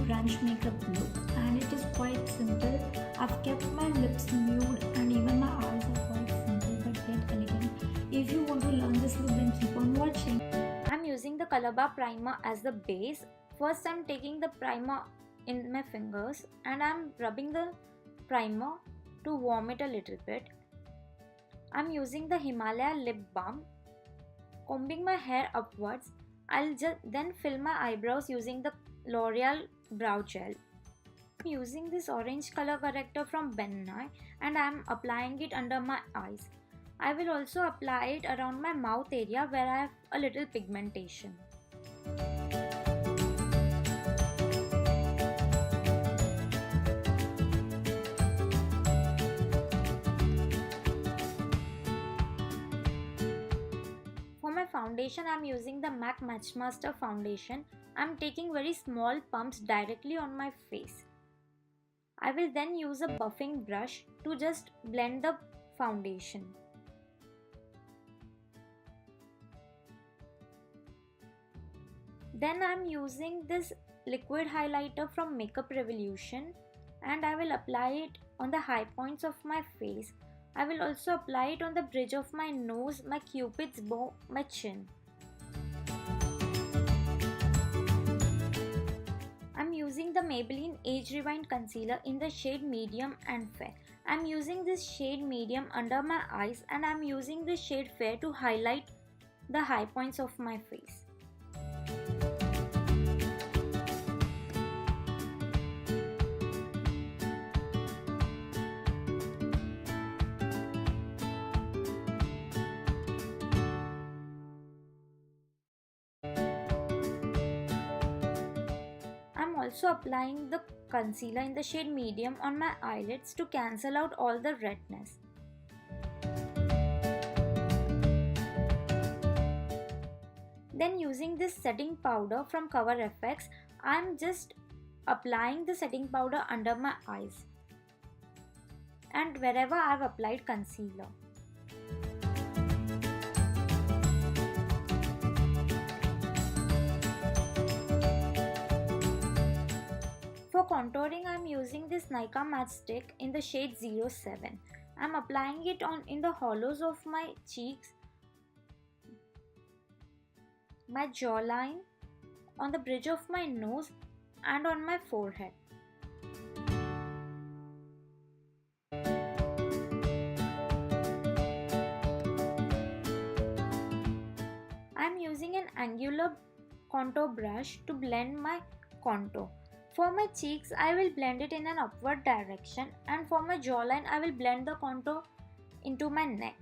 brunch makeup look, and it is quite simple. I've kept my lips nude and even my eyes are quite simple but yet elegant. If you want to learn this look, then keep on watching. I'm using the Color Bar primer as the base. First I'm taking the primer in my fingers and I'm rubbing the primer to warm it a little bit. I'm using the Himalaya lip balm. Combing my hair upwards, I'll then fill my eyebrows using the L'Oreal brow gel. I'm using this orange color corrector from Ben Nye and I'm applying it under my eyes. I will also apply it around my mouth area where I have a little pigmentation. For my foundation, I am using the MAC Matchmaster foundation. I am taking very small pumps directly on my face. I will then use a buffing brush to just blend the foundation. Then I am using this liquid highlighter from Makeup Revolution and I will apply it on the high points of my face. I will also apply it on the bridge of my nose, my cupid's bow, my chin. I'm using the Maybelline Age Rewind Concealer in the shade Medium and Fair. I'm using this shade Medium under my eyes and I'm using the shade Fair to highlight the high points of my face. I'm also applying the concealer in the shade Medium on my eyelids to cancel out all the redness. Then using this setting powder from Cover FX, I'm just applying the setting powder under my eyes and wherever I've applied concealer. For contouring, I am using this Nykaa matchstick in the shade 07. I am applying it in the hollows of my cheeks, my jawline, on the bridge of my nose and on my forehead. I am using an angular contour brush to blend my contour. For my cheeks, I will blend it in an upward direction and for my jawline, I will blend the contour into my neck.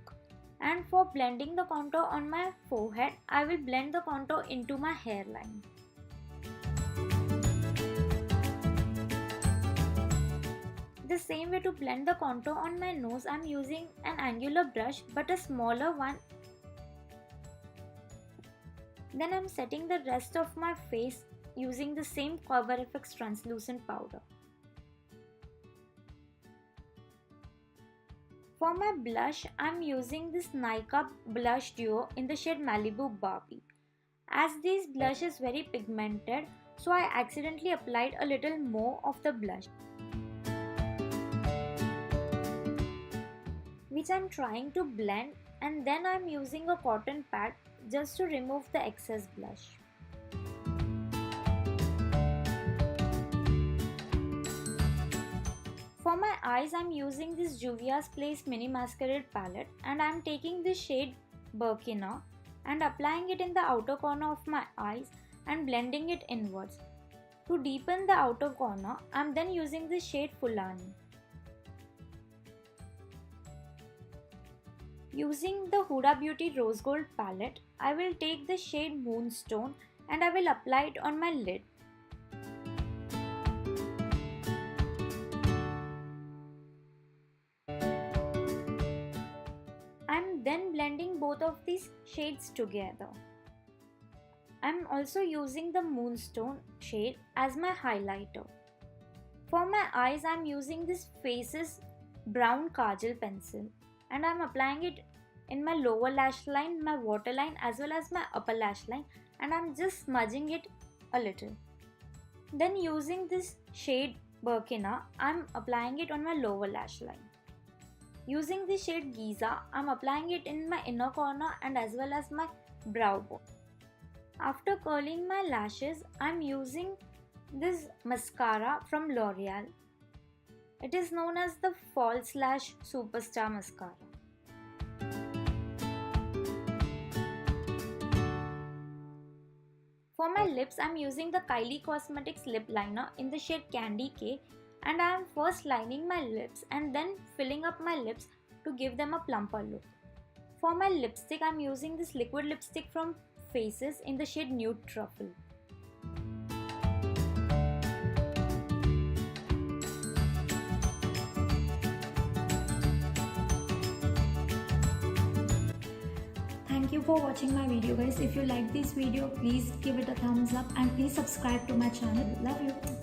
And for blending the contour on my forehead, I will blend the contour into my hairline. The same way to blend the contour on my nose, I am using an angular brush but a smaller one. Then I am setting the rest of my face using the same Cover FX translucent powder. For my blush, I am using this Nykaa blush duo in the shade Malibu Barbie. As this blush is very pigmented, so I accidentally applied a little more of the blush, which I am trying to blend, and then I am using a cotton pad just to remove the excess blush. For my eyes, I am using this Juvia's Place Mini Masquerade palette and I am taking this shade Burkina and applying it in the outer corner of my eyes and blending it inwards. To deepen the outer corner, I am then using this shade Fulani. Using the Huda Beauty Rose Gold palette, I will take the shade Moonstone and I will apply it on my lid. I am then blending both of these shades together. I am also using the Moonstone shade as my highlighter. For my eyes, I am using this Faces brown kajal pencil and I am applying it in my lower lash line, my waterline as well as my upper lash line, and I am just smudging it a little. Then using this shade Burkina, I'm applying it on my lower lash line. Using the shade Giza, I'm applying it in my inner corner and as well as my brow bone. After curling my lashes, I'm using this mascara from L'Oreal. It is known as the False Lash Superstar Mascara. For my lips, I'm using the Kylie Cosmetics lip liner in the shade Candy K, and I am first lining my lips and then filling up my lips to give them a plumper look. For my lipstick, I'm using this liquid lipstick from Faces in the shade Nude Truffle. Thank you for watching my video, guys. If you like this video, please give it a thumbs up and please subscribe to my channel. Love you.